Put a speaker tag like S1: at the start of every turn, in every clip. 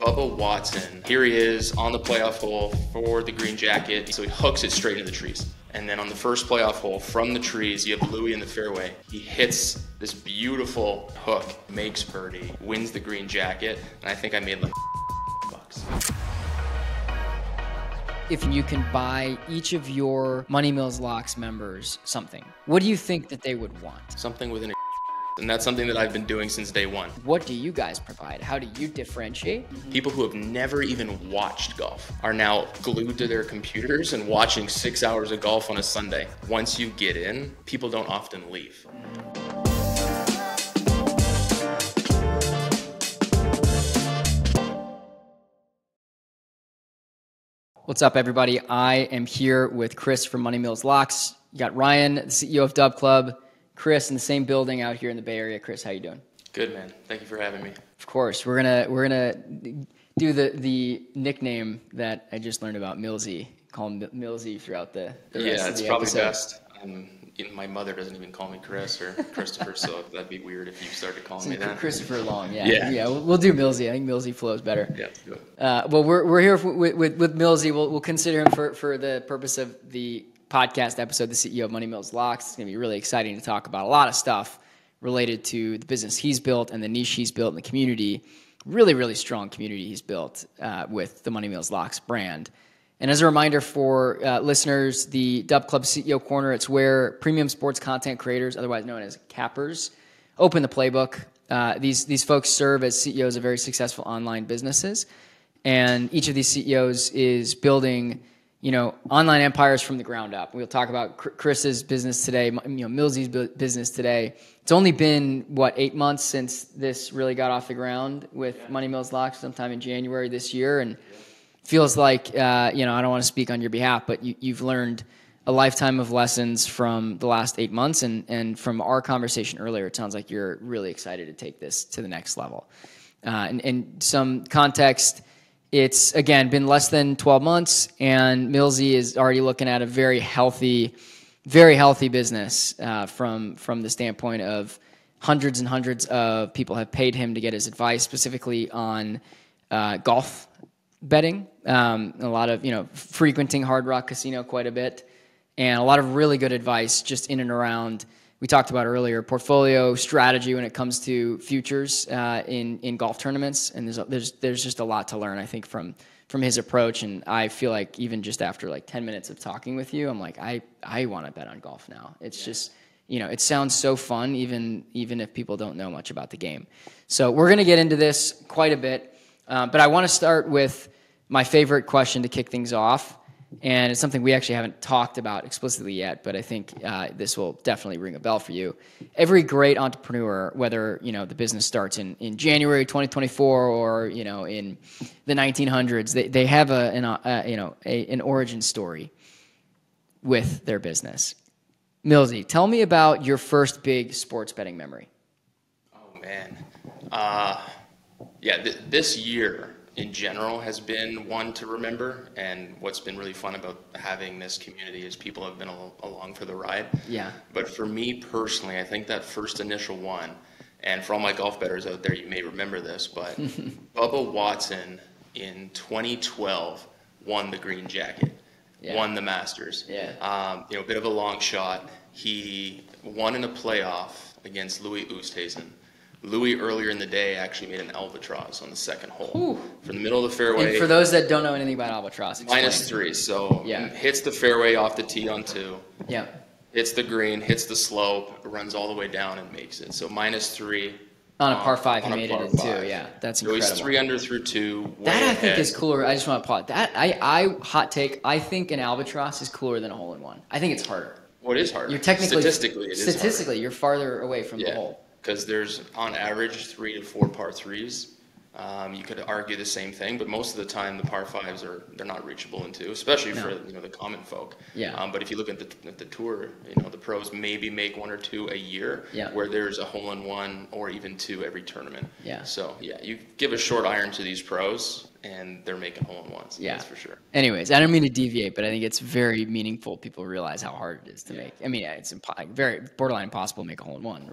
S1: Bubba Watson, here he is on the playoff hole for the green jacket. So he hooks it straight into the trees. And then on the first playoff hole from the trees, you have Louis in the fairway. He hits this beautiful hook, makes birdie, wins the green jacket, and I think I made like bucks.
S2: If you can buy each of your MoneyMillsLocks members something, what do you think that they would want?
S1: Something within a and that's something that I've been doing since day one.
S2: What do you guys provide? How do you differentiate?
S1: People who have never even watched golf are now glued to their computers and watching 6 hours of golf on a Sunday. Once you get in, people don't often leave.
S2: What's up, everybody? I am here with Chris from MoneyMillsLocks. You got Ryan, the CEO of DubClub. Chris in the same building out here in the Bay Area. Chris, how you doing?
S1: Good, man. Thank you for having me.
S2: Of course. We're gonna do the nickname that I just learned about, Millsy. Call him Millsy throughout the rest of the
S1: it's probably
S2: episode.
S1: Best. My mother doesn't even call me Chris or Christopher, so that'd be weird if you started calling me that.
S2: Christopher Long, yeah. We'll do Millsy. I think Millsy flows better.
S1: Yeah, good.
S2: Well, we're here with Millsy. We'll consider him for the purpose of the podcast episode, the CEO of MoneyMillsLocks. It's going to be really exciting to talk about a lot of stuff related to the business he's built and the niche he's built in the community. Really, really strong community he's built with the MoneyMillsLocks brand. And as a reminder for listeners, the DubClub CEO Corner, it's where premium sports content creators, otherwise known as cappers, open the playbook. These folks serve as CEOs of very successful online businesses. And each of these CEOs is building online empires from the ground up. We'll talk about Chris's business today, Millsy's business today. It's only been, 8 months since this really got off the ground with MoneyMillsLocks sometime in January this year. And feels like, I don't want to speak on your behalf, but you've learned a lifetime of lessons from the last 8 months. And from our conversation earlier, it sounds like you're really excited to take this to the next level. And some context, it's, again, been less than 12 months, and Millsy is already looking at a very healthy business from the standpoint of hundreds and hundreds of people have paid him to get his advice, specifically on golf betting, a lot of, frequenting Hard Rock Casino quite a bit, and a lot of really good advice just in and around, we talked about earlier, portfolio strategy when it comes to futures in golf tournaments. And there's just a lot to learn, I think, from his approach. And I feel like even just after like 10 minutes of talking with you, I'm like, I want to bet on golf now. It's just, it sounds so fun, even if people don't know much about the game. So we're going to get into this quite a bit. But I want to start with my favorite question to kick things off. And it's something we actually haven't talked about explicitly yet, but I think this will definitely ring a bell for you. Every great entrepreneur, whether the business starts in January 2024 or in the 1900s, they have an origin story with their business. Millsy, tell me about your first big sports betting memory.
S1: Oh man, this year in general has been one to remember, and what's been really fun about having this community is people have been along for the ride.
S2: Yeah.
S1: But for me personally, I think that first initial one, and for all my golf bettors out there, you may remember this, but Bubba Watson in 2012 won the green jacket, won the Masters.
S2: Yeah.
S1: A bit of a long shot. He won in a playoff against Louis Oosthuizen. Louis earlier in the day actually made an albatross on the second hole from the middle of the fairway.
S2: And for those that don't know anything about albatross, explain.
S1: -3, so hits the fairway off the tee on 2.
S2: Yeah.
S1: Hits the green, hits the slope, runs all the way down and makes it. So -3
S2: on a par 5, he made it in 2. Yeah, that's incredible.
S1: So he's 3 under through 2.
S2: That I think is cooler. I just want to applaud that. I hot take. I think an albatross is cooler than a hole in one. I think it's harder.
S1: Well, it is harder.
S2: You're technically
S1: statistically, it is harder.
S2: You're farther away from the hole.
S1: Because there's, on average, 3 to 4 par 3s. You could argue the same thing, but most of the time the par 5s they're not reachable in 2, especially for the common folk.
S2: Yeah.
S1: But if you look at the tour, the pros maybe make 1 or 2 a year, where there's a hole in 1 or even 2 every tournament.
S2: Yeah.
S1: So you give a short iron to these pros, and they're making hole-in-ones.
S2: Yeah,
S1: that's for sure.
S2: Anyways, I don't mean to deviate, but I think it's very meaningful. People realize how hard it is to make. I mean, it's very borderline impossible to make a hole-in-one.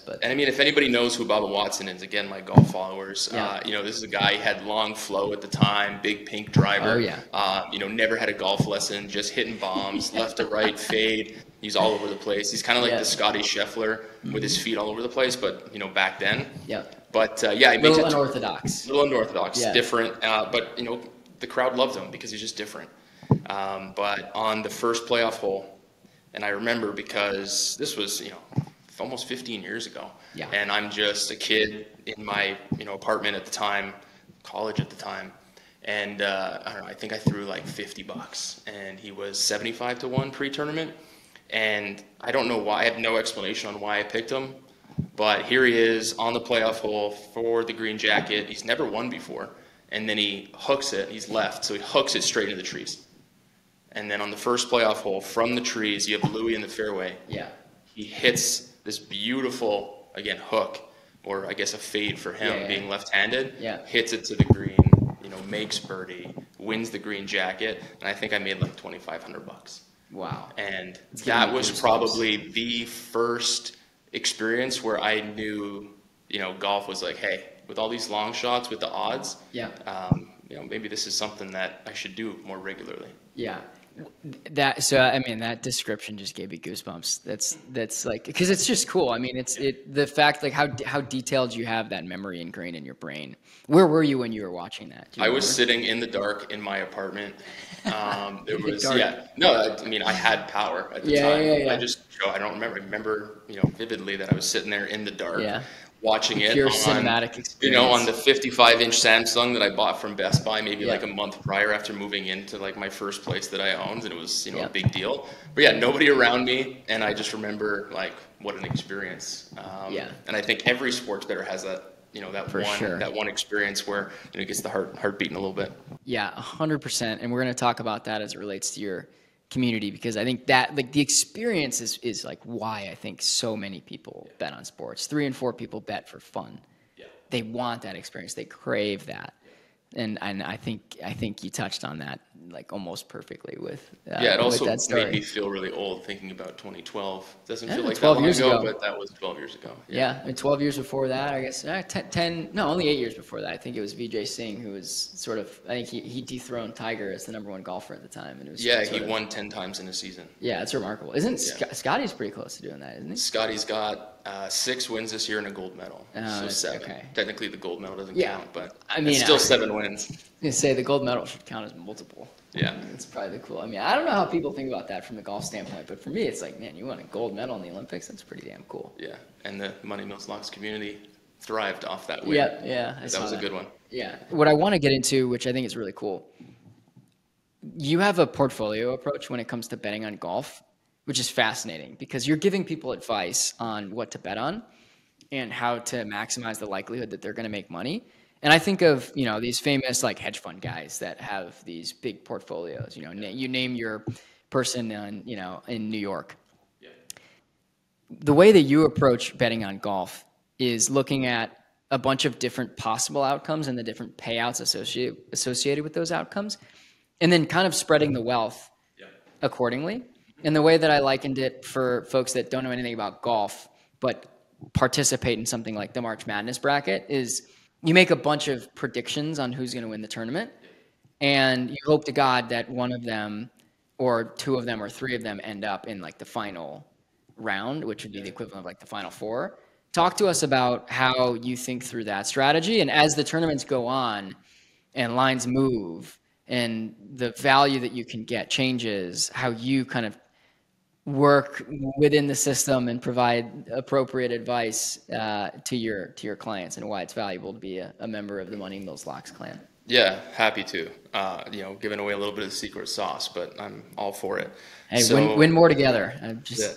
S1: But and I mean, if anybody knows who Bubba Watson is, again, my golf followers, you know, this is a guy who had long flow at the time, big pink driver.
S2: Oh yeah.
S1: You know, never had a golf lesson, just hitting bombs, left to right, fade. He's all over the place. He's kind of like the Scotty Scheffler with his feet all over the place, but you know, back then.
S2: Yeah.
S1: But yeah, he
S2: makes it unorthodox.
S1: Little unorthodox, different. But you know, the crowd loved him because he's just different. But on the first playoff hole, and I remember because this was, you know, almost 15 years ago.
S2: Yeah.
S1: And I'm just a kid in my, you know, apartment at the time, college at the time. And I don't know, I think I threw like $50 and he was 75 to 1 pre-tournament. And I don't know why, I have no explanation on why I picked him. But here he is on the playoff hole for the green jacket. He's never won before. And then he hooks it, he's left, so he hooks it straight into the trees. And then on the first playoff hole from the trees, you have Louis in the fairway.
S2: Yeah.
S1: He hits this beautiful, again, hook, or I guess a fade for him, being left-handed.
S2: Yeah.
S1: Hits it to the green, you know, makes birdie, wins the green jacket, and I think I made like $2,500.
S2: Wow.
S1: And that was probably the first experience where I knew, you know, golf was like, hey, with all these long shots with the odds, you know, maybe this is something that I should do more regularly.
S2: Yeah. I mean, that description just gave me goosebumps. That's like, because it's just cool. I mean, the fact like how detailed you have that memory ingrained in your brain. Where were you when you were watching that?
S1: I was sitting in the dark in my apartment. It was no, I mean, I had power at the time. I don't remember. I remember, you know, vividly that I was sitting there in the dark. Watching it
S2: pure
S1: on,
S2: cinematic experience.
S1: You know, on the 55-inch Samsung that I bought from Best Buy maybe like a month prior after moving into like my first place that I owned, and it was, you know, a big deal. But yeah, nobody around me, and I just remember like what an experience. And I think every sports bettor has that, you know, that one experience where, you know, it gets the heart beating a little bit.
S2: Yeah, 100%. And we're going to talk about that as it relates to your community, because I think that like the experience is like why I think so many people bet on sports. 3 in 4 people bet for fun. They want that experience. They crave that. And I think you touched on that like almost perfectly with
S1: it also
S2: with that story.
S1: Made me feel really old thinking about 2012. Doesn't feel like
S2: 12
S1: that long
S2: years ago,
S1: but that was 12 years ago.
S2: And 12 years before that, I guess 10 no, only 8 years before that. I think it was Vijay Singh who was sort of, I think he dethroned Tiger as the #1 golfer at the time, and it was
S1: he won 10 times in a season. Yeah,
S2: it's remarkable. Isn't Scotty's pretty close to doing that, isn't he?
S1: Scotty's got 6 wins this year and a gold medal. So 7.
S2: Okay.
S1: Technically the gold medal doesn't count, but
S2: I mean,
S1: it's still 7 wins.
S2: I was gonna say the gold medal should count as multiple.
S1: Yeah.
S2: It's probably cool. I mean, I don't know how people think about that from the golf standpoint, but for me, it's like, man, you won a gold medal in the Olympics. That's pretty damn cool.
S1: Yeah. And the MoneyMillsLocks community thrived off that win.
S2: Yeah.
S1: That was a good one.
S2: Yeah. What I want to get into, which I think is really cool, you have a portfolio approach when it comes to betting on golf, which is fascinating because you're giving people advice on what to bet on and how to maximize the likelihood that they're going to make money. And I think of, you know, these famous like hedge fund guys that have these big portfolios, you know, you name your person on, you know, in New York. Yeah. The way that you approach betting on golf is looking at a bunch of different possible outcomes and the different payouts associated with those outcomes, and then kind of spreading the wealth accordingly. And the way that I likened it for folks that don't know anything about golf, but participate in something like the March Madness bracket is you make a bunch of predictions on who's going to win the tournament, and you hope to God that one of them or 2 of them or 3 of them end up in like the final round, which would be the equivalent of like the final 4. Talk to us about how you think through that strategy. And as the tournaments go on and lines move and the value that you can get changes, how you kind of work within the system and provide appropriate advice to your clients, and why it's valuable to be a member of the MoneyMillsLocks clan.
S1: Yeah, happy to. You know, giving away a little bit of the secret sauce, but I'm all for it.
S2: Hey, win more together.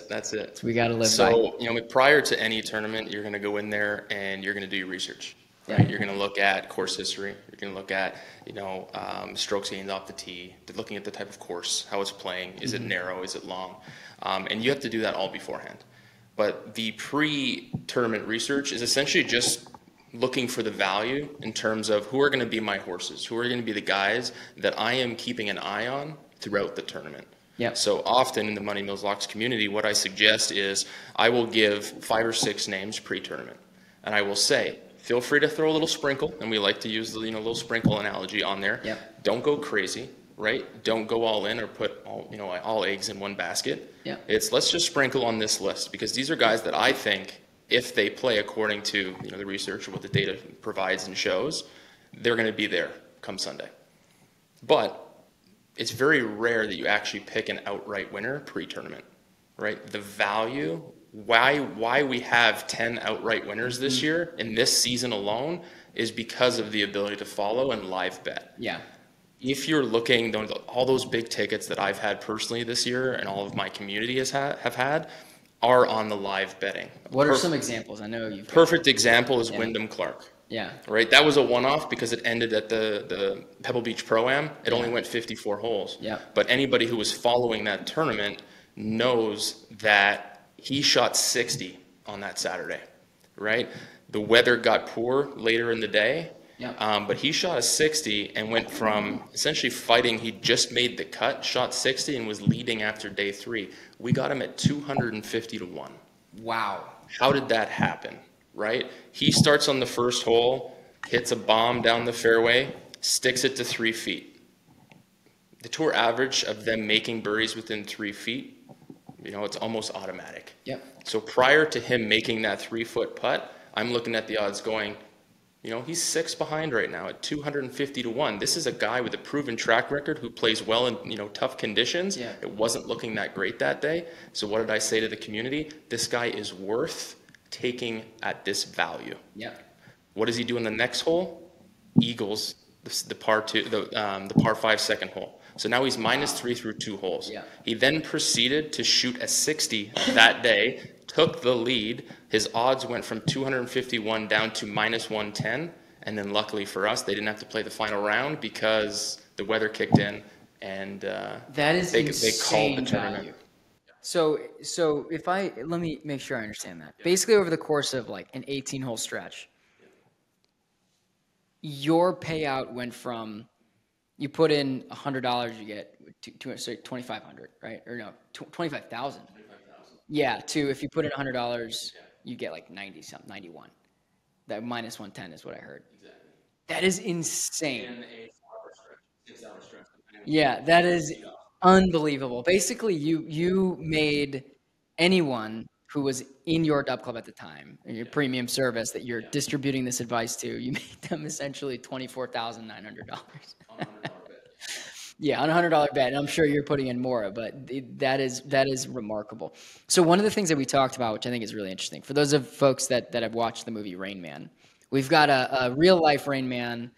S1: That's it.
S2: So we got to live by.
S1: So, you know, prior to any tournament, you're going to go in there and you're going to do your research. Right? You're going to look at course history. You're going to look at, you know, strokes gained off the tee. Looking at the type of course, how it's playing. Is it narrow? Is it long? And you have to do that all beforehand. But the pre-tournament research is essentially just looking for the value in terms of who are going to be my horses, who are going to be the guys that I am keeping an eye on throughout the tournament.
S2: Yep.
S1: So often in the Money Mills Locks community, what I suggest is I will give 5 or 6 names pre-tournament, and I will say, feel free to throw a little sprinkle, and we like to use the little sprinkle analogy on there.
S2: Yep.
S1: Don't go crazy, right? Don't go all in or put all eggs in one basket.
S2: Yep.
S1: It's let's just sprinkle on this list, because these are guys that I think, if they play according to the research or what the data provides and shows, they're going to be there come Sunday. But it's very rare that you actually pick an outright winner pre-tournament, right? The value, why we have 10 outright winners this year in this season alone is because of the ability to follow and live bet.
S2: Yeah.
S1: If you're looking, all those big tickets that I've had personally this year and all of my community have had are on the live betting.
S2: What are some examples? I know you've
S1: perfect example is Wyndham Clark.
S2: Yeah.
S1: Right. That was a one-off because it ended at the Pebble Beach Pro-Am. It only went 54 holes.
S2: Yeah.
S1: But anybody who was following that tournament knows that he shot 60 on that Saturday. Right. The weather got poor later in the day.
S2: Yeah.
S1: But he shot a 60 and went from essentially fighting. He just made the cut, shot 60, and was leading after day 3. We got him at 250 to 1.
S2: Wow.
S1: How did that happen? Right? He starts on the first hole, hits a bomb down the fairway, sticks it to 3 feet. The tour average of them making birdies within 3 feet, it's almost automatic.
S2: Yep.
S1: So prior to him making that 3-foot putt, I'm looking at the odds going, he's 6 behind right now at 250 to 1. This is a guy with a proven track record who plays well in tough conditions.
S2: Yeah.
S1: It wasn't looking that great that day. So what did I say to the community? This guy is worth taking at this value.
S2: Yeah.
S1: What does he do in the next hole? Eagles the par 5 second hole. So now he's -3 through 2 holes.
S2: Yeah.
S1: He then proceeded to shoot a 60 that day, took the lead. His odds went from 251 down to -110, and then luckily for us, they didn't have to play the final round because the weather kicked in, and
S2: that is
S1: they
S2: insane
S1: called the tournament.
S2: value. So let me make sure I understand that. Basically, over the course of like an 18-hole stretch, your payout went from, you put in $100, you get $2,500, right? Or no, 25,000. Yeah, to if you put in $100, you get like 90 something, 91. That -110 is what I heard.
S1: Exactly.
S2: That is insane.
S1: In a 4-hour stretch, 6-hour stretch.
S2: Yeah, that is unbelievable. Basically, you made anyone who was in your DubClub at the time, in your premium service that you're distributing this advice to, you made them essentially $24,900. Yeah, on a $100 bet, and I'm sure you're putting in more, but that is remarkable. So one of the things that we talked about, which I think is really interesting, for those of folks that have watched the movie Rain Man, we've got a real life Rain Man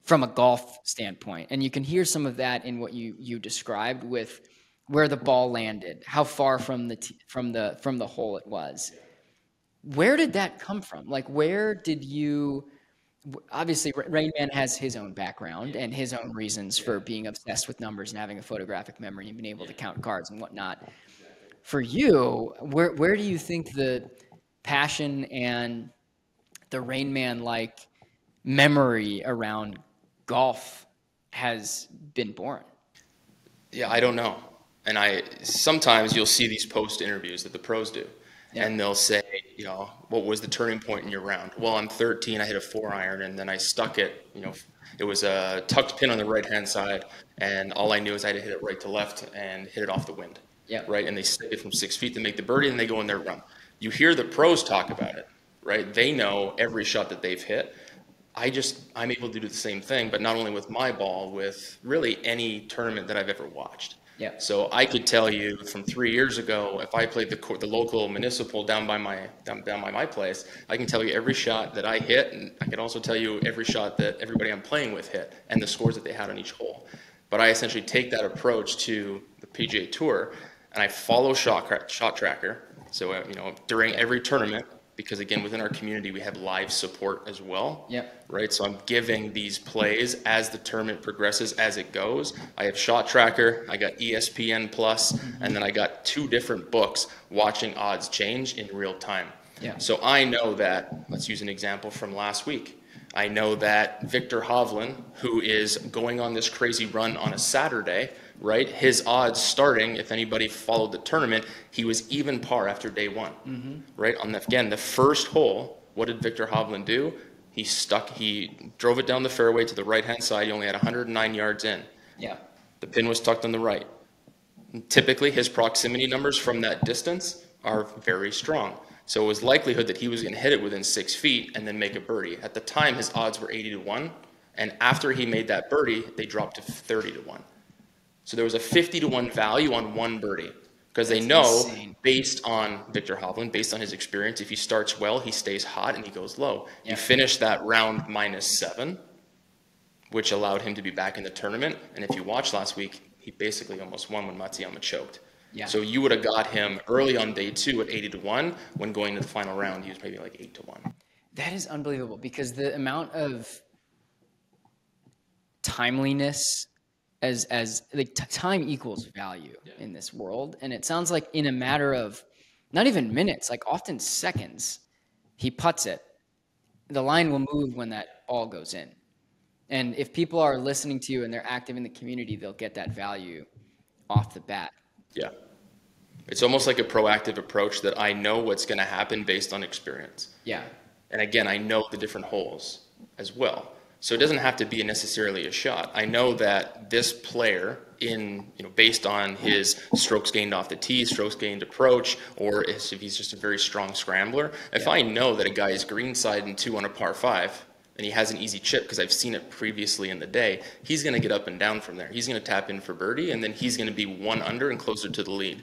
S2: from a golf standpoint, and you can hear some of that in what you described with where the ball landed, how far from the hole it was. Where did that come from? Like, where did you? Obviously, Rain Man has his own background and his own reasons for being obsessed with numbers and having a photographic memory and being able to count cards and whatnot. For you, where do you think the passion and the Rain Man-like memory around golf has been born?
S1: Yeah, I don't know. And sometimes you'll see these post interviews that the pros do. Yeah. And they'll say, what was the turning point in your round? Well, I'm 13, I hit a 4-iron, and then I stuck it. It was a tucked pin on the right-hand side, and all I knew is I had to hit it right to left and hit it off the wind.
S2: Yeah.
S1: Right? And they stick it from 6 feet to make the birdie, and they go in their run. You hear the pros talk about it, right? They know every shot that they've hit. I'm able to do the same thing, but not only with my ball, with really any tournament that I've ever watched.
S2: Yeah.
S1: So I could tell you from 3 years ago, if I played the local municipal down by my place, I can tell you every shot that I hit, and I can also tell you every shot that everybody I'm playing with hit, and the scores that they had on each hole. But I essentially take that approach to the PGA Tour, and I follow shot tracker. So during every tournament, because again, within our community, we have live support as well.
S2: Yep.
S1: Right. So I'm giving these plays as the tournament progresses, as it goes. I have Shot Tracker, I got ESPN Plus, and then I got 2 different books watching odds change in real time.
S2: Yeah.
S1: So I know that, let's use an example from last week. I know that Victor Hovland, who is going on this crazy run on a Saturday, right? His odds starting, if anybody followed the tournament, he was even par after day one, right? Again, the first hole, what did Victor Hovland do? He drove it down the fairway to the right-hand side. He only had 109 yards in.
S2: Yeah.
S1: The pin was tucked on the right. Typically, his proximity numbers from that distance are very strong. So it was likelihood that he was going to hit it within 6 feet and then make a birdie. At the time, his odds were 80 to 1. And after he made that birdie, they dropped to 30 to 1. So there was a 50 to 1 value on one birdie. Because they know, based on Victor Hovland, based on his experience, if he starts well, he stays hot and he goes low.
S2: Yeah.
S1: He finished that round -7, which allowed him to be back in the tournament. And if you watched last week, he basically almost won when Matsuyama choked.
S2: Yeah.
S1: So you would have got him early on day 2 at 80 to 1. When going to the final round, he was maybe like 8 to 1.
S2: That is unbelievable, because the amount of timeliness as like time equals value in this world. And it sounds like in a matter of not even minutes, like often seconds, he putts it. The line will move when that ball goes in. And if people are listening to you and they're active in the community, they'll get that value off the bat.
S1: Yeah. It's almost like a proactive approach that I know what's going to happen based on experience.
S2: Yeah.
S1: And again, I know the different holes as well. So it doesn't have to be necessarily a shot. I know that this player, based on his strokes gained off the tee, strokes gained approach, or if he's just a very strong scrambler, if I know that a guy is greenside and 2 on a par 5, and he has an easy chip because I've seen it previously in the day, he's going to get up and down from there. He's going to tap in for birdie, and then he's going to be 1 under and closer to the lead.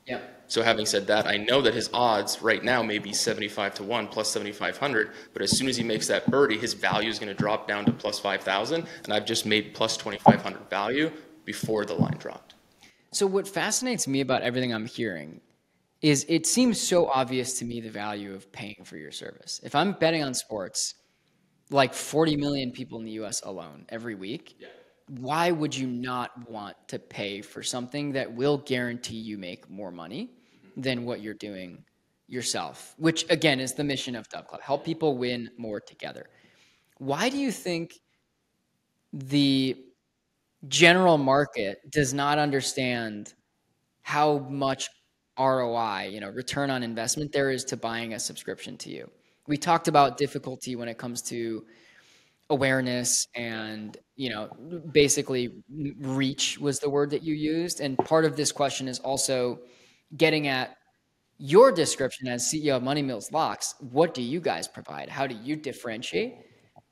S2: Yeah.
S1: So having said that, I know that his odds right now may be 75 to 1, plus 7,500, but as soon as he makes that birdie, his value is going to drop down to plus 5,000, and I've just made plus 2,500 value before the line dropped.
S2: So what fascinates me about everything I'm hearing is it seems so obvious to me the value of paying for your service. If I'm betting on sports, like 40 million people in the US alone every week, why would you not want to pay for something that will guarantee you make more money than what you're doing yourself, which again is the mission of DubClub, help people win more together. Why do you think the general market does not understand how much ROI, return on investment there is to buying a subscription to you? We talked about difficulty when it comes to awareness and, basically reach was the word that you used. And part of this question is also getting at your description as CEO of MoneyMillsLocks. What do you guys provide? How do you differentiate?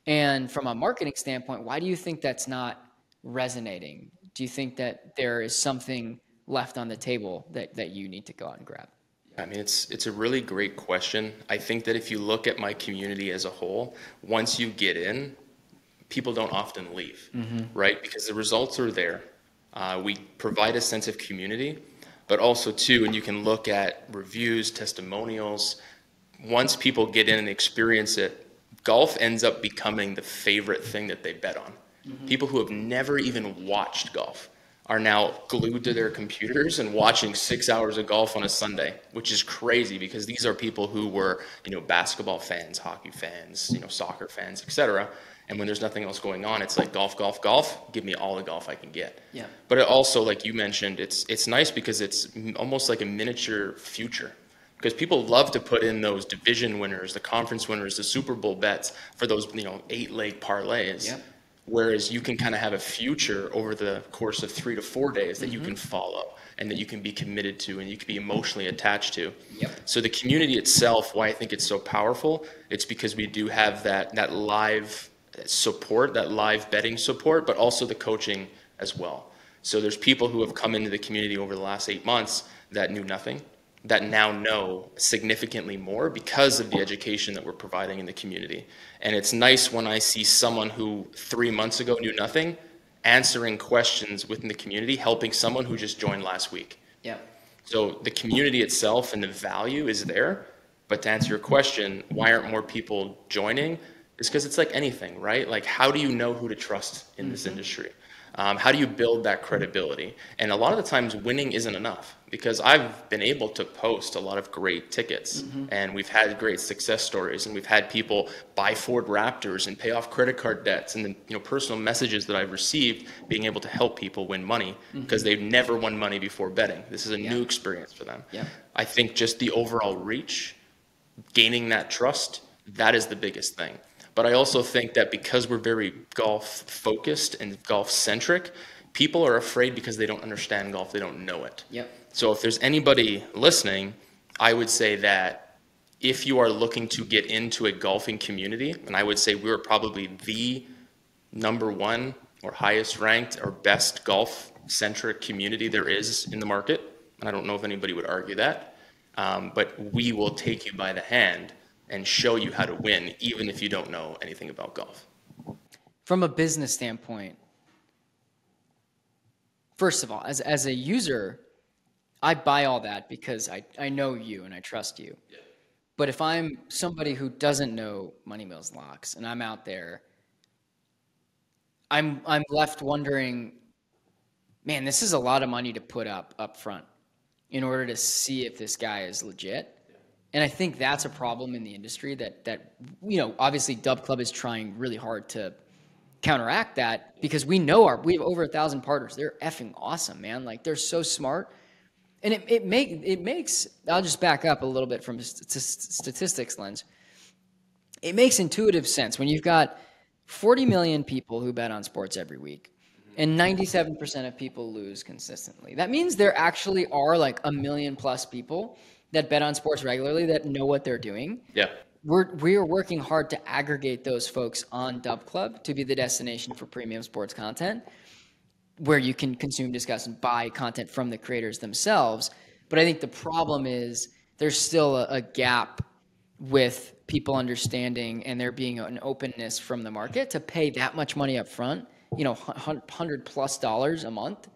S2: And from a marketing standpoint, why do you think that's not resonating? Do you think that there is something left on the table that you need to go out and grab?
S1: I mean, it's a really great question. I think that if you look at my community as a whole, once you get in, people don't often leave, right? Because the results are there. We provide a sense of community, but also too, and you can look at reviews, testimonials. Once people get in and experience it, golf ends up becoming the favorite thing that they bet on. People who have never even watched golf are now glued to their computers and watching 6 hours of golf on a Sunday, which is crazy because these are people who were, basketball fans, hockey fans, soccer fans, etc. And when there's nothing else going on, it's like golf, golf, golf. Give me all the golf I can get.
S2: Yeah.
S1: But it also, like you mentioned, it's nice because it's almost like a miniature future. Because people love to put in those division winners, the conference winners, the Super Bowl bets for those 8-leg parlays.
S2: Yeah.
S1: Whereas you can kind of have a future over the course of 3 to 4 days that you can follow and that you can be committed to and you can be emotionally attached to.
S2: Yep.
S1: So the community itself, why I think it's so powerful, it's because we do have that live support, that live betting support, but also the coaching as well. So there's people who have come into the community over the last 8 months that knew nothing, that now know significantly more because of the education that we're providing in the community. And it's nice when I see someone who 3 months ago knew nothing, answering questions within the community, helping someone who just joined last week.
S2: Yeah.
S1: So the community itself and the value is there. But to answer your question, why aren't more people joining? is because it's like anything, right? Like, how do you know who to trust in this industry? How do you build that credibility? And a lot of the times winning isn't enough, because I've been able to post a lot of great tickets and we've had great success stories, and we've had people buy Ford Raptors and pay off credit card debts, and then, you know, personal messages that I've received being able to help people win money because they've never won money before betting. This is a new experience for them. I think just the overall reach, gaining that trust, that is the biggest thing. But I also think that because we're very golf focused and golf centric, people are afraid because they don't understand golf, they don't know it. So if there's anybody listening, I would say that if you are looking to get into a golfing community, and I would say we're probably the #1 or highest ranked or best golf centric community there is in the market, and I don't know if anybody would argue that, but we will take you by the hand and show you how to win, even if you don't know anything about golf.
S2: From a business standpoint, first of all, as a user, I buy all that because I know you and I trust you. But if I'm somebody who doesn't know MoneyMillsLocks and I'm out there, I'm left wondering, man, this is a lot of money to put up front in order to see if this guy is legit. And I think that's a problem in the industry that you know, obviously DubClub is trying really hard to counteract that, because we have over 1,000 partners. They're effing awesome, man. Like, they're so smart. And it makes, I'll just back up a little bit from a statistics lens. It makes intuitive sense when you've got 40 million people who bet on sports every week, and 97% of people lose consistently. That means there actually are like 1 million plus people that bet on sports regularly that know what they're doing. We are working hard to aggregate those folks on DubClub to be the destination for premium sports content, where you can consume, discuss, and buy content from the creators themselves. But I think the problem is there's still a gap with people understanding and there being an openness from the market to pay that much money up front, you know, $100+ a month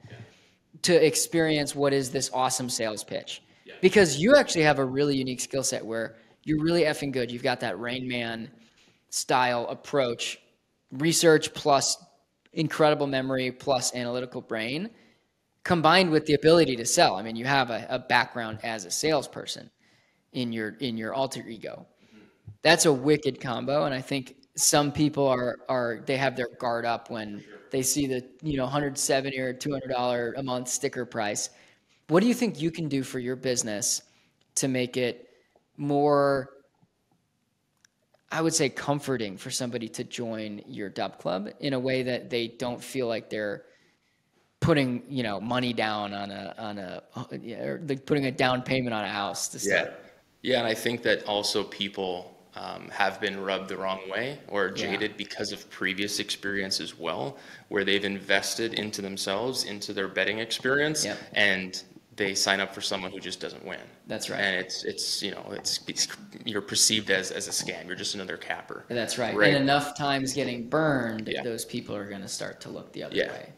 S2: to experience what is this awesome sales pitch. Because you actually have a really unique skill set where you're really effing good. You've got that Rain Man style approach, research plus incredible memory plus analytical brain, combined with the ability to sell. I mean, you have a background as a salesperson in your alter ego. That's a wicked combo, and I think some people they have their guard up when they see the, you know, $170 or $200 a month sticker price. What do you think you can do for your business to make it more, I would say, comforting for somebody to join your DubClub in a way that they don't feel like they're putting, you know, money down or like putting a down payment on a house to start?
S1: Yeah, and I think that also people have been rubbed the wrong way or jaded because of previous experience as well, where they've invested into themselves, into their betting experience, and they sign up for someone who just doesn't win.
S2: That's right.
S1: And it's you know, you're perceived as a scam. You're just another capper.
S2: That's right. And enough times getting burned, those people are going to start to look the other way.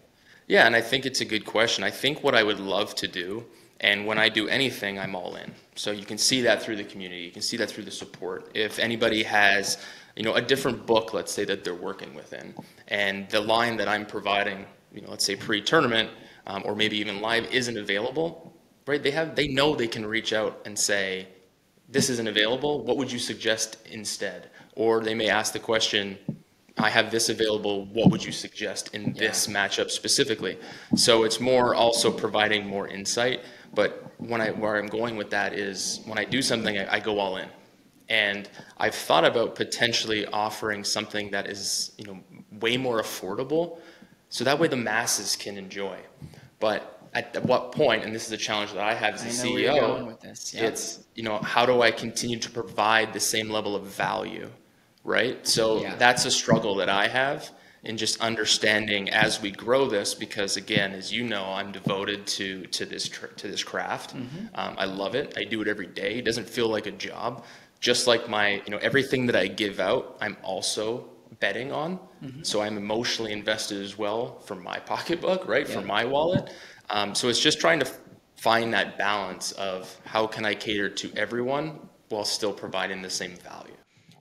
S1: Yeah, and I think it's a good question. I think what I would love to do, and when I do anything, I'm all in. So you can see that through the community. You can see that through the support. If anybody has, you know, a different book, let's say, that they're working within, and the line that I'm providing, you know, let's say pre-tournament, or maybe even live, isn't available, right? They know they can reach out and say, this isn't available, what would you suggest instead? Or they may ask the question, I have this available, what would you suggest in this matchup specifically? So it's more also providing more insight. But where I'm going with that is when I do something, I go all in. And I've thought about potentially offering something that is, you know, way more affordable, so that way the masses can enjoy. But at what point, and this is a challenge that I have as a CEO,
S2: where you're going with this.
S1: It's, you know, how do I continue to provide the same level of value, right? So that's a struggle that I have in just understanding as we grow this, because again, as you know, I'm devoted to this craft. I love it. I do it every day. It doesn't feel like a job. Just like my, you know, everything that I give out, I'm also betting on. So I'm emotionally invested as well from my pocketbook, right? From my wallet. So it's just trying to find that balance of how can I cater to everyone while still providing the same value.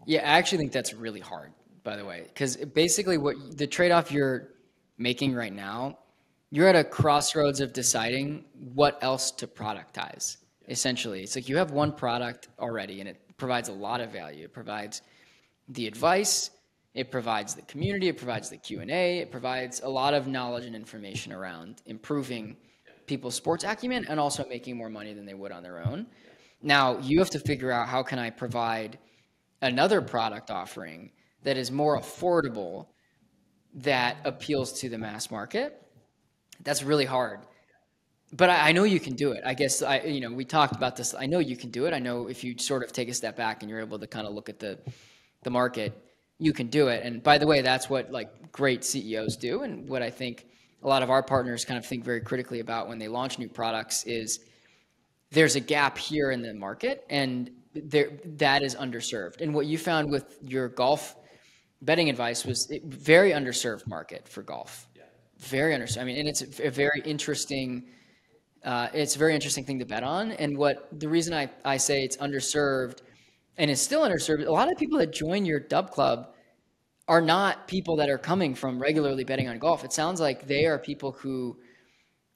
S2: Yeah, I actually think that's really hard, by the way, because basically what the trade-off you're making right now, you're at a crossroads of deciding what else to productize. Essentially, it's like you have one product already, and it provides a lot of value. It provides the advice, it provides the community, it provides the Q&A, it provides a lot of knowledge and information around improving people's sports acumen and also making more money than they would on their own. Now, you have to figure out, how can I provide another product offering that is more affordable, that appeals to the mass market? That's really hard. But I know you can do it. I guess we talked about this. I know you can do it. I know if you sort of take a step back and you're able to kind of look at the market, you can do it. And by the way, that's what like great CEOs do. And what I think a lot of our partners kind of think very critically about when they launch new products is there's a gap here in the market, and that is underserved. And what you found with your golf betting advice was very underserved market for golf. Yeah. Very underserved. I mean, and it's a very interesting. It's a very interesting thing to bet on. And the reason I say it's underserved and it's still underserved, a lot of people that join your Dub Club are not people that are coming from regularly betting on golf. It sounds like they are people who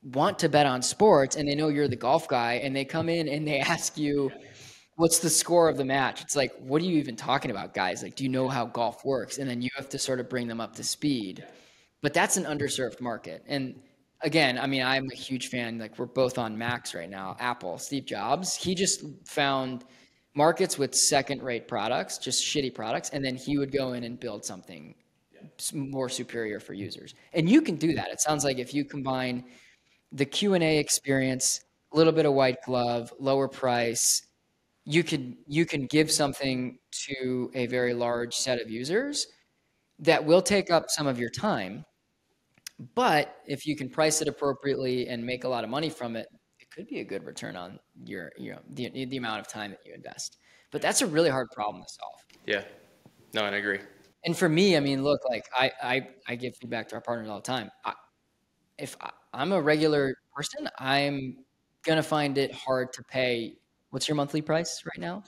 S2: want to bet on sports, and they know you're the golf guy, and they come in and they ask you, what's the score of the match? It's like, what are you even talking about, guys? Like, do you know how golf works? And then you have to sort of bring them up to speed. But that's an underserved market. And again, I mean, I'm a huge fan. Like, we're both on Max right now, Apple, Steve Jobs. He just found markets with second-rate products, just shitty products, and then he would go in and build something more superior for users. And you can do that. It sounds like if you combine the Q&A experience, a little bit of white glove, lower price, you can give something to a very large set of users that will take up some of your time. But if you can price it appropriately and make a lot of money from it, it could be a good return on the amount of time that you invest. But that's a really hard problem to solve.
S1: Yeah. No, I agree.
S2: And for me, I mean, look, like I give feedback to our partners all the time. If I'm a regular person, I'm going to find it hard to pay. What's your monthly price right now?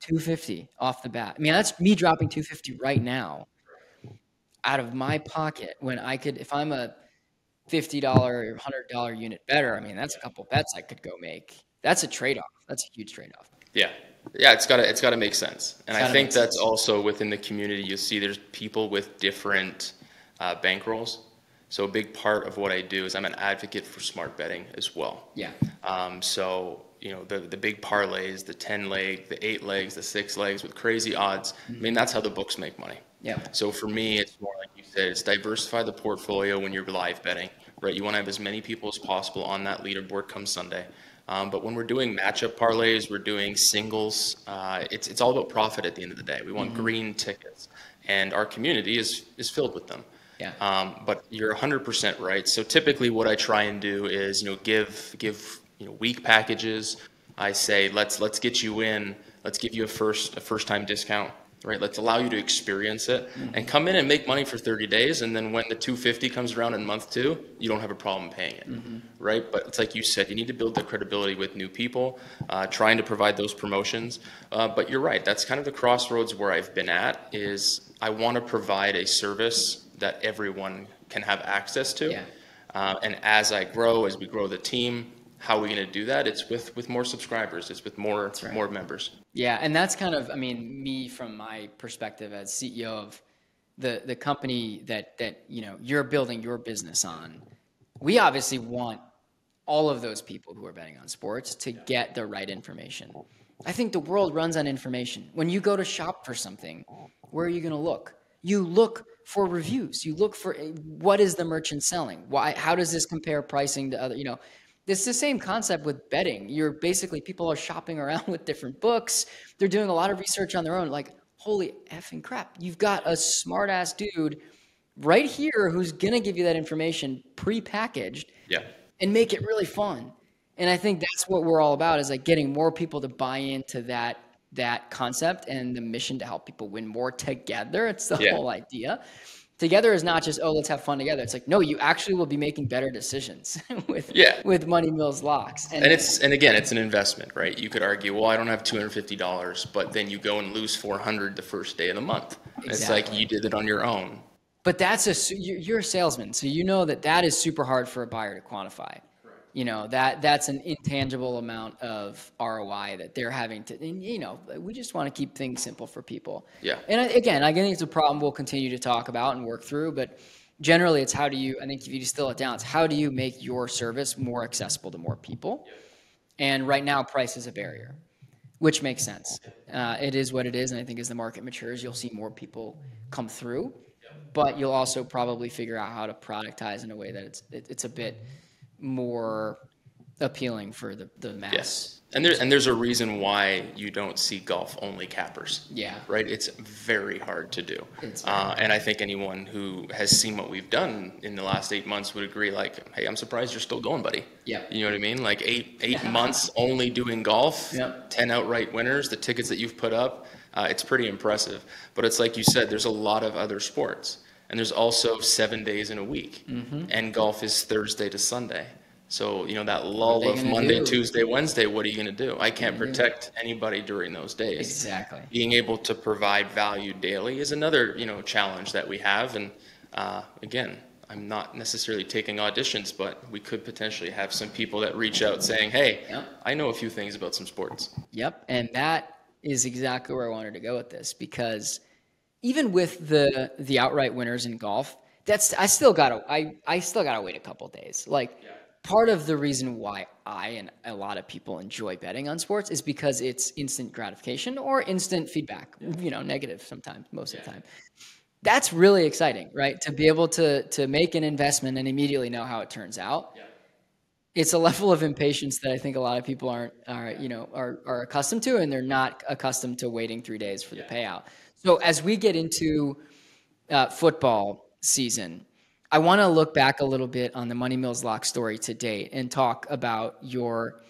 S2: $250 off the bat. I mean, that's me dropping $250 right now out of my pocket, when I could, if I'm a $50 or $100 unit better, I mean, that's a couple bets I could go make. That's a trade-off. That's a huge trade-off.
S1: Yeah. Yeah, it's got to make sense. And I think that's also within the community. You'll see there's people with different bankrolls. So a big part of what I do is I'm an advocate for smart betting as well. Yeah. So, you know, the big parlays, the 10 leg, the 8 legs, the 6 legs with crazy odds. I mean, that's how the books make money. Yeah. So for me, it's more like you said, it's diversify the portfolio when you're live betting, right? You want to have as many people as possible on that leaderboard come Sunday. But when we're doing matchup parlays, we're doing singles. It's all about profit at the end of the day. We want green tickets, and our community is filled with them. Yeah. But you're 100% right. So typically, what I try and do is, you know, give week packages. I say let's get you in. Let's give you a first time discount. Right, let's allow you to experience it and come in and make money for 30 days. And then when the $250 comes around in month 2, you don't have a problem paying it. Right. But it's like you said, you need to build the credibility with new people, trying to provide those promotions. But you're right. That's kind of the crossroads where I've been at, is I want to provide a service that everyone can have access to. Yeah. And as we grow the team, how are we going to do that? It's with more subscribers. It's with more members. Yeah, and that's kind of, I mean, me from my perspective as CEO of the company that you're building your business on. We obviously want all of those people who are betting on sports to get the right information. I think the world runs on information. When you go to shop for something, where are you going to look? You look for reviews. You look for what is the merchant selling? Why? How does this compare pricing to other? It's the same concept with betting. People are shopping around with different books. They're doing a lot of research on their own. Like, holy effing crap. You've got a smart ass dude right here who's going to give you that information pre-packaged and make it really fun. And I think that's what we're all about, is like getting more people to buy into that concept and the mission to help people win more together. It's the whole idea. Together is not just, let's have fun together. It's like, no, you actually will be making better decisions with MoneyMillsLocks. And again, it's an investment, right? You could argue, well, I don't have $250, but then you go and lose $400 the first day of the month. It's like you did it on your own.
S2: But you're a salesman, so you know that is super hard for a buyer to quantify. You know, that's an intangible amount of ROI that they're having to, and, you know, we just want to keep things simple for people.
S1: Yeah.
S2: And again, I think it's a problem we'll continue to talk about and work through, but generally it's I think if you distill it down, it's how do you make your service more accessible to more people? And right now price is a barrier, which makes sense. It is what it is. And I think as the market matures, you'll see more people come through, but you'll also probably figure out how to productize in a way that it's a bit more appealing for the mass.
S1: Yes. And there's a reason why you don't see golf only cappers.
S2: Yeah.
S1: Right? It's very hard to do. And I think anyone who has seen what we've done in the last 8 months would agree, like, hey, I'm surprised you're still going, buddy.
S2: Yeah.
S1: You know what I mean? Like eight months only doing golf,
S2: Yep.
S1: 10 outright winners, the tickets that you've put up, it's pretty impressive. But it's like you said, there's a lot of other sports. And there's also 7 days in a week. Mm-hmm. And golf is Thursday to Sunday. So, you know, that lull of Monday, Tuesday, Wednesday, what are you going to do? I can't protect anybody during those days.
S2: Exactly.
S1: Being able to provide value daily is another, you know, challenge that we have. And again, I'm not necessarily taking auditions, but we could potentially have some people that reach out saying, hey, I know a few things about some sports.
S2: Yep. And that is exactly where I wanted to go with this, because even with the outright winners in golf, I still gotta wait a couple days. Like, part of the reason why I and a lot of people enjoy betting on sports is because it's instant gratification or instant feedback. You know, negative sometimes, most of the time. That's really exciting, right? To be able to make an investment and immediately know how it turns out. It's a level of impatience that I think a lot of people are accustomed to, and they're not accustomed to waiting 3 days for the payout. So as we get into football season, I want to look back a little bit on the MoneyMillsLocks story to date and talk about your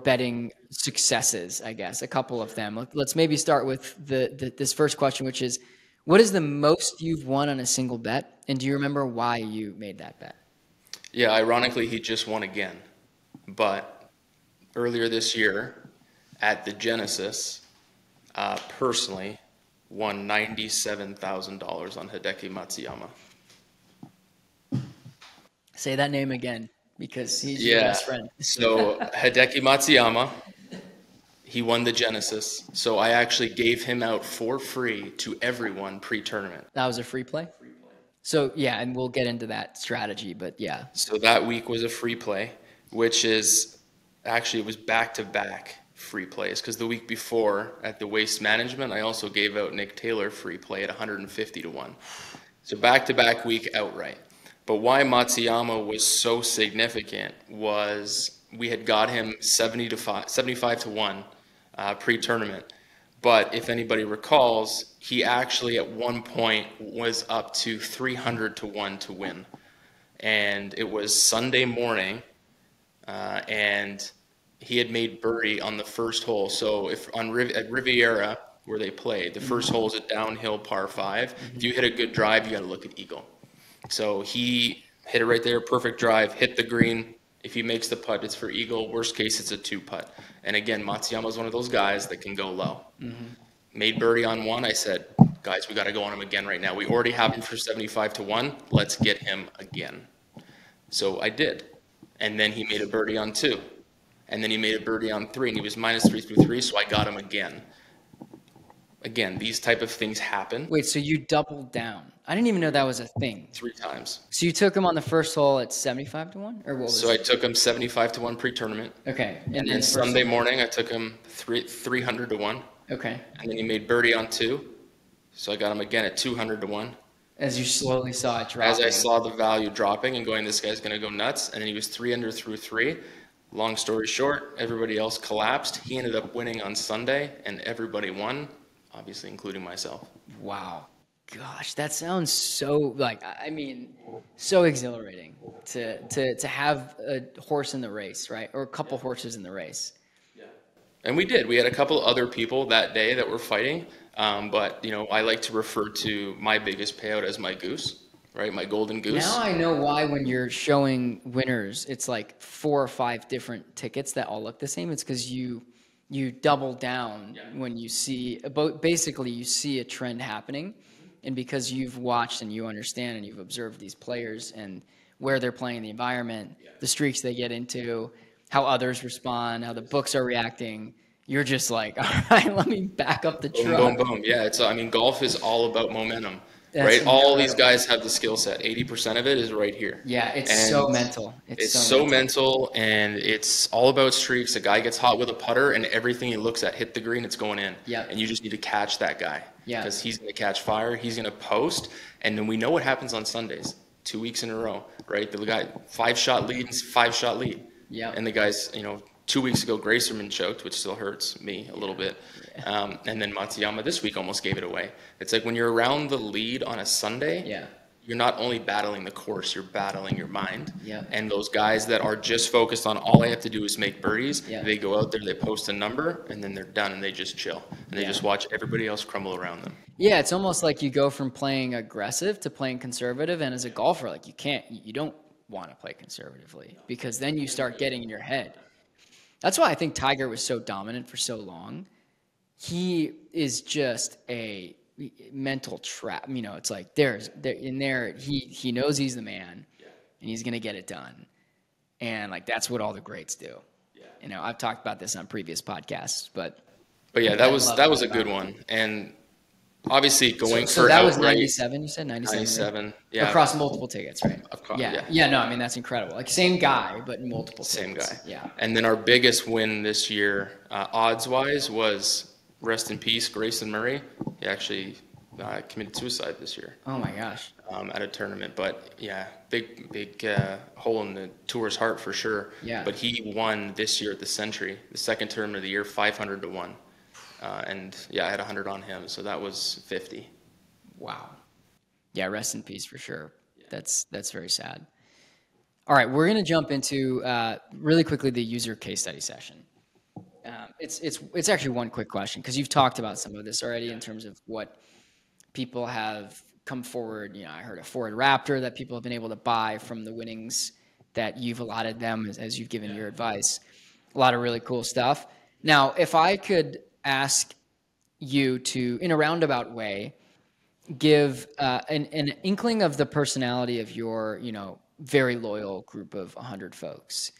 S2: betting successes, I guess, a couple of them. Let's maybe start with this first question, which is, what is the most you've won on a single bet? And do you remember why you made that bet?
S1: Yeah, ironically, he just won again. But earlier this year at the Genesis, personally, won $97,000 on Hideki Matsuyama.
S2: Say that name again, because he's your best friend.
S1: So Hideki Matsuyama, he won the Genesis. So I actually gave him out for free to everyone pre-tournament.
S2: That was a free play? So, yeah, and we'll get into that strategy, but yeah.
S1: So that week was a free play, which is actually, it was back-to-back free plays, because the week before at the Waste Management, I also gave out Nick Taylor free play at 150 to 1. So back-to-back week outright. But why Matsuyama was so significant was we had got him 75 to 1 pre-tournament. But if anybody recalls, he actually at one point was up to 300 to 1 to win. And it was Sunday morning, and he had made birdie on the first hole. So if at Riviera, where they played, the first hole is a downhill par 5. If you hit a good drive, you got to look at eagle. So he hit it right there, perfect drive, hit the green. If he makes the putt, it's for eagle. Worst case, it's a 2-putt. And again, Matsuyama's one of those guys that can go low. Made birdie on one. I said, guys, we got to go on him again right now. We already have him for 75 to 1. Let's get him again. So I did. And then he made a birdie on 2. And then he made a birdie on 3, and he was -3 through 3, so I got him again. Again, these type of things happen.
S2: Wait, so you doubled down? I didn't even know that was a thing.
S1: 3 times.
S2: So you took him on the first hole at 75 to 1, or what was
S1: So
S2: it?
S1: I took him 75 to 1 pre-tournament.
S2: Okay.
S1: And then Sunday morning, I took him 300 to 1.
S2: Okay.
S1: And then he made birdie on 2. So I got him again at 200 to 1.
S2: As you slowly saw it drop.
S1: As I saw the value dropping and going, this guy's going to go nuts. And then he was 300 through 3. Long story short, everybody else collapsed. He ended up winning on Sunday, and everybody won, obviously including myself.
S2: Wow. Gosh, that sounds so, so exhilarating to have a horse in the race, right? Or a couple horses in the race.
S1: Yeah. And we did. We had a couple other people that day that were fighting. But, I like to refer to my biggest payout as my goose, right? My golden goose.
S2: Now I know why when you're showing winners, it's like 4 or 5 different tickets that all look the same. It's because you you double down when you see basically you see a trend happening, and because you've watched and you understand and you've observed these players and where they're playing in the environment, the streaks they get into, how others respond, how the books are reacting, you're just like, all right, let me back up the truck.
S1: Boom, boom, boom. Yeah, I mean, golf is all about momentum.
S2: That's
S1: right?
S2: incredible.
S1: All these guys have the skill set. 80% of it is right here.
S2: Yeah, it's so mental.
S1: It's so mental, and it's all about streaks. A guy gets hot with a putter, and everything he looks at, hit the green, it's going in.
S2: Yeah.
S1: And you just need to catch that guy.
S2: Yeah.
S1: Because he's going to catch fire. He's going to post. And then we know what happens on Sundays. 2 weeks in a row, right? The guy, 5-shot lead, 5-shot lead.
S2: Yeah.
S1: And the guys, 2 weeks ago, Gracerman choked, which still hurts me a little bit. And then Matsuyama this week almost gave it away. It's like when you're around the lead on a Sunday, you're not only battling the course, you're battling your mind.
S2: Yeah.
S1: And those guys that are just focused on all I have to do is make birdies, they go out there, they post a number, and then they're done, and they just chill. And they just watch everybody else crumble around them.
S2: Yeah, it's almost like you go from playing aggressive to playing conservative. And as a golfer, like you don't want to play conservatively because then you start getting in your head. That's why I think Tiger was so dominant for so long. He is just a mental trap. It's like he knows he's the man, and he's gonna get it done. And like that's what all the greats do. I've talked about this on previous podcasts, but yeah,
S1: that was a good one. And obviously going
S2: so
S1: for
S2: that was
S1: outright,
S2: 97. You said 97.
S1: 97. Yeah.
S2: Across multiple tickets, right?
S1: Yeah.
S2: No, I mean that's incredible. Like same guy, but multiple.
S1: Same
S2: tickets.
S1: guy.
S2: Yeah.
S1: And then our biggest win this year, odds wise, was rest in peace, Grayson Murray. He actually committed suicide this year.
S2: Oh my gosh.
S1: At a tournament, but yeah, big hole in the tour's heart for sure.
S2: Yeah.
S1: But he won this year at the Century, the second tournament of the year, 500 to 1. And yeah, I had 100 on him, so that was 50.
S2: Wow. Yeah, rest in peace for sure. Yeah. That's very sad. All right, we're gonna jump into really quickly the user case study session. It's actually one quick question because you've talked about some of this already in terms of what people have come forward. I heard a Ford Raptor that people have been able to buy from the winnings that you've allotted them as you've given your advice. A lot of really cool stuff. Now, if I could ask you to, in a roundabout way, give an inkling of the personality of your, very loyal group of 100 folks.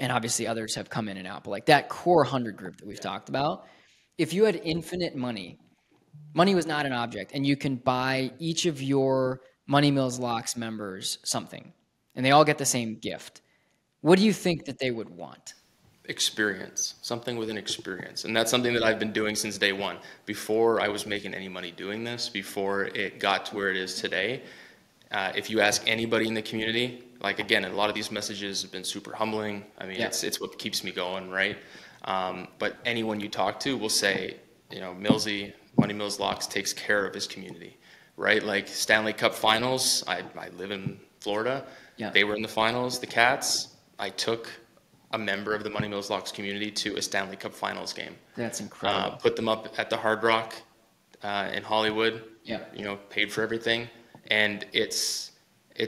S2: And obviously others have come in and out, but like that core 100 group that we've talked about, if you had infinite money was not an object, and you can buy each of your MoneyMillsLocks members something, and they all get the same gift, what do you think that they would want?
S1: Experience, something with an experience. And that's something that I've been doing since day one. Before I was making any money doing this, before it got to where it is today, if you ask anybody in the community, like again, a lot of these messages have been super humbling. I mean, it's what keeps me going, right? But anyone you talk to will say, Millsy, MoneyMillsLocks takes care of his community, right? Like Stanley Cup Finals, I live in Florida. Yeah. They were in the finals, the Cats. I took a member of the MoneyMillsLocks community to a Stanley Cup Finals game.
S2: That's incredible.
S1: Put them up at the Hard Rock in Hollywood.
S2: Yeah.
S1: Paid for everything. And it's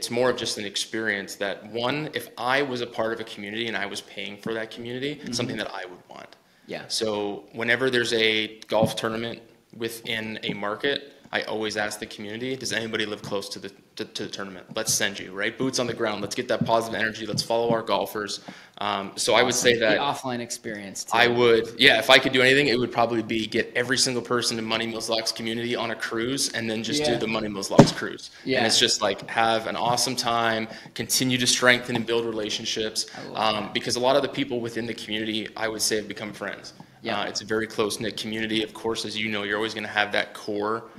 S1: more of just an experience that, one, if I was a part of a community and I was paying for that community, something that I would want.
S2: Yeah.
S1: So whenever there's a golf tournament within a market, I always ask the community, does anybody live close to the tournament? Let's send you, right? Boots on the ground. Let's get that positive energy. Let's follow our golfers. So I would say that
S2: the offline experience too.
S1: I would, if I could do anything, it would probably be get every single person in MoneyMillsLocks community on a cruise and then just do the MoneyMillsLocks cruise. Yeah. And it's just like have an awesome time, continue to strengthen and build relationships. Because a lot of the people within the community, I would say, have become friends. Yeah. It's a very close-knit community. Of course, as you know, you're always going to have that core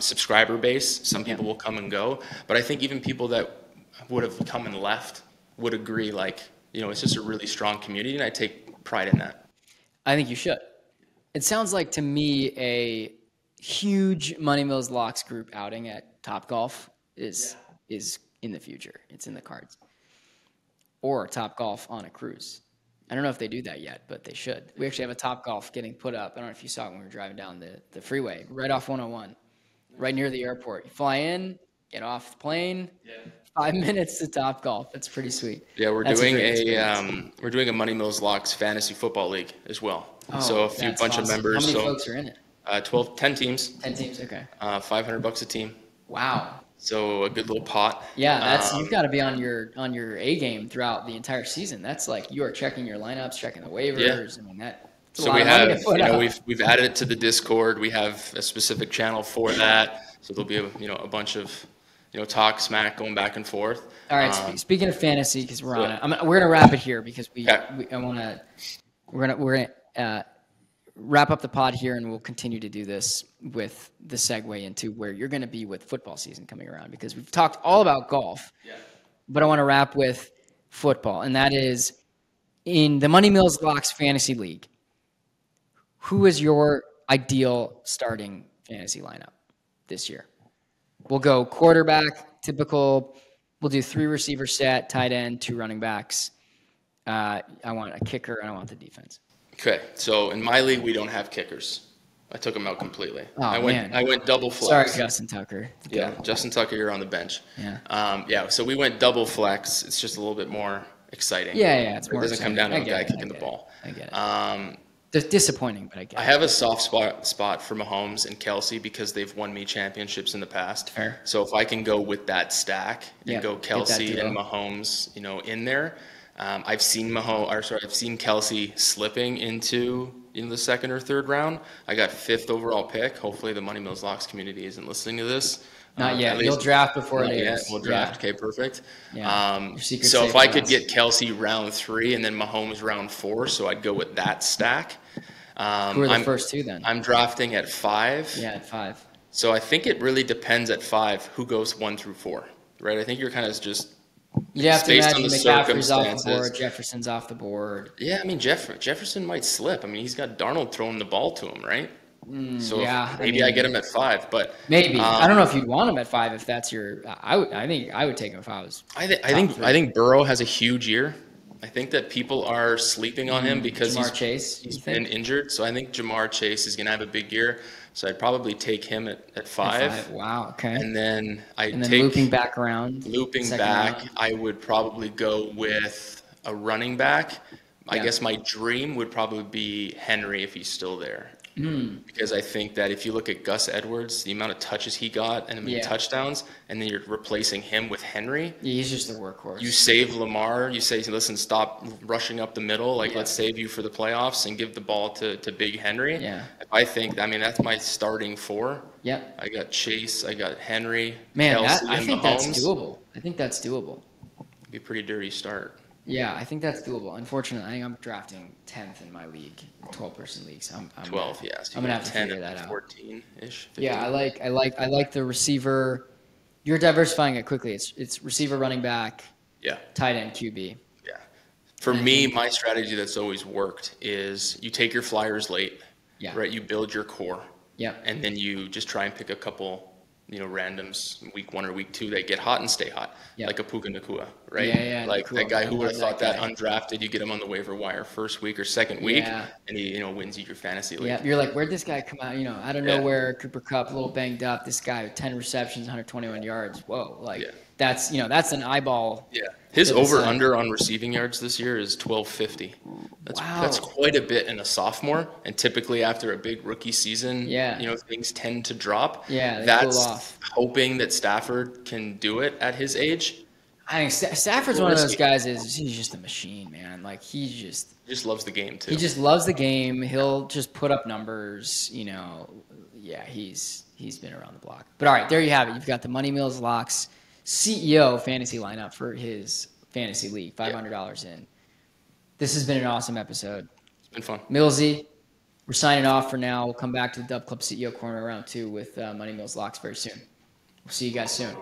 S1: subscriber base. Some people will come and go. But I think even people that would have come and left would agree, it's just a really strong community, and I take pride in that.
S2: I think you should. It sounds like to me a huge MoneyMillsLocks group outing at Topgolf is in the future. It's in the cards. Or Topgolf on a cruise. I don't know if they do that yet, but they should. We actually have a Topgolf getting put up. I don't know if you saw it when we were driving down the freeway, right off 101, right near the airport. You fly in, get off the plane. Yeah. 5 minutes to Top Golf. That's pretty sweet.
S1: Yeah, we're doing a MoneyMillsLocks fantasy football league as well.
S2: Oh,
S1: so a bunch of members.
S2: How many folks are in it?
S1: 10 teams.
S2: 10 teams, okay.
S1: $500 a team.
S2: Wow.
S1: So a good little pot.
S2: Yeah, you've got to be on your A game throughout the entire season. That's like you are checking your lineups, checking the waivers. Yeah. I mean that.
S1: So we have, we've added it to the Discord. We have a specific channel for that. So there'll be a bunch of talk smack going back and forth.
S2: All right. Speaking of fantasy, because we're on it, we're gonna wrap it here because we're gonna wrap up the pod here, and we'll continue to do this with the segue into where you're gonna be with football season coming around, because we've talked all about golf, but I want to wrap with football, and that is in the MoneyMillsLocks Fantasy League. Who is your ideal starting fantasy lineup this year? We'll go quarterback, typical. We'll do 3 receiver set, tight end, 2 running backs. I want a kicker, and I want the defense. Okay,
S1: so in my league, we don't have kickers. I took them out completely.
S2: Oh,
S1: I went double flex.
S2: Sorry, Justin Tucker.
S1: Yeah, Justin Tucker, you're on the bench. Yeah. So we went double flex. It's just a little bit more exciting.
S2: Yeah. It
S1: doesn't come down to a guy kicking the ball.
S2: I get it. Disappointing, but I get it.
S1: I have a soft spot for Mahomes and Kelsey because they've won me championships in the past.
S2: Fair.
S1: So if I can go with that stack and go Kelsey and Mahomes, in there, I've seen Kelsey slipping into the second or third round. I got 5th overall pick. Hopefully the MoneyMillsLocks community isn't listening to this.
S2: Not yet. You'll draft before it is.
S1: We'll draft. Yeah. Okay, perfect.
S2: Yeah.
S1: So if I could get Kelsey round 3 and then Mahomes round 4, so I'd go with that stack.
S2: Who are the first 2 then?
S1: I'm drafting at 5.
S2: Yeah, at 5.
S1: So I think it really depends at 5 who goes 1 through 4, right? I think you're kind of just
S2: you'd have to imagine McCaffrey's off the board, Jefferson's off the board.
S1: Yeah, I mean Jefferson might slip. I mean he's got Darnold throwing the ball to him, right? So maybe I get him at 5, but
S2: maybe I don't know if you'd want him at 5 if that's your. I think I would take him if I was.
S1: I think Burrow has a huge year. I think that people are sleeping on him because he's been injured. So I think Jamar Chase is going to have a big year. So I'd probably take him at 5.
S2: Wow. Okay.
S1: And then
S2: looping back around.
S1: I would probably go with a running back. I guess my dream would probably be Henry if he's still there. Because I think that if you look at Gus Edwards, the amount of touches he got and the many touchdowns, and then you're replacing him with Henry.
S2: Yeah, he's just a workhorse.
S1: You save Lamar. You say, listen, stop rushing up the middle. Let's save you for the playoffs and give the ball to Big Henry.
S2: Yeah.
S1: That's my starting 4.
S2: Yep.
S1: I got Chase. I got Henry.
S2: Man,
S1: Kelsey,
S2: I think that's doable.
S1: It'd be a pretty dirty start.
S2: Yeah, I think that's doable. Unfortunately, I think I'm drafting 10th in my league, 12-person league. So I'm
S1: 12, yeah. So
S2: I'm gonna have to figure that out.
S1: 14-ish. 15.
S2: Yeah, I like the receiver. You're diversifying it quickly. It's receiver, running back, tight end, QB.
S1: Yeah. For me, my strategy that's always worked is you take your flyers late. Yeah. Right. You build your core.
S2: Yeah.
S1: And then you just try and pick a couple randoms week 1 or week 2 that get hot and stay hot, like a Puka Nacua, right?
S2: Yeah.
S1: Like that guy who would have thought that undrafted, you get him on the waiver wire first week or second week, and he wins you your fantasy league.
S2: Yeah, you're like, where'd this guy come out? I don't know where Cooper Kupp, a little banged up. This guy with 10 receptions, 121 yards. Whoa, that's that's an eyeball.
S1: Yeah, his over/under on receiving yards this year is 1250. That's quite a bit in a sophomore, and typically after a big rookie season, things tend to drop.
S2: Yeah,
S1: that's cool off. Hoping that Stafford can do it at his age.
S2: I think Stafford's one of those guys. He's just a machine, man. Like he just
S1: loves the game too.
S2: He just loves the game. He'll just put up numbers. Yeah, he's been around the block. But all right, there you have it. You've got the MoneyMillsLocks CEO fantasy lineup for his fantasy league. $500 in. This has been an awesome episode.
S1: It's been fun.
S2: Millsy, we're signing off for now. We'll come back to the DubClub CEO Corner round 2 with MoneyMillsLocks very soon. We'll see you guys soon.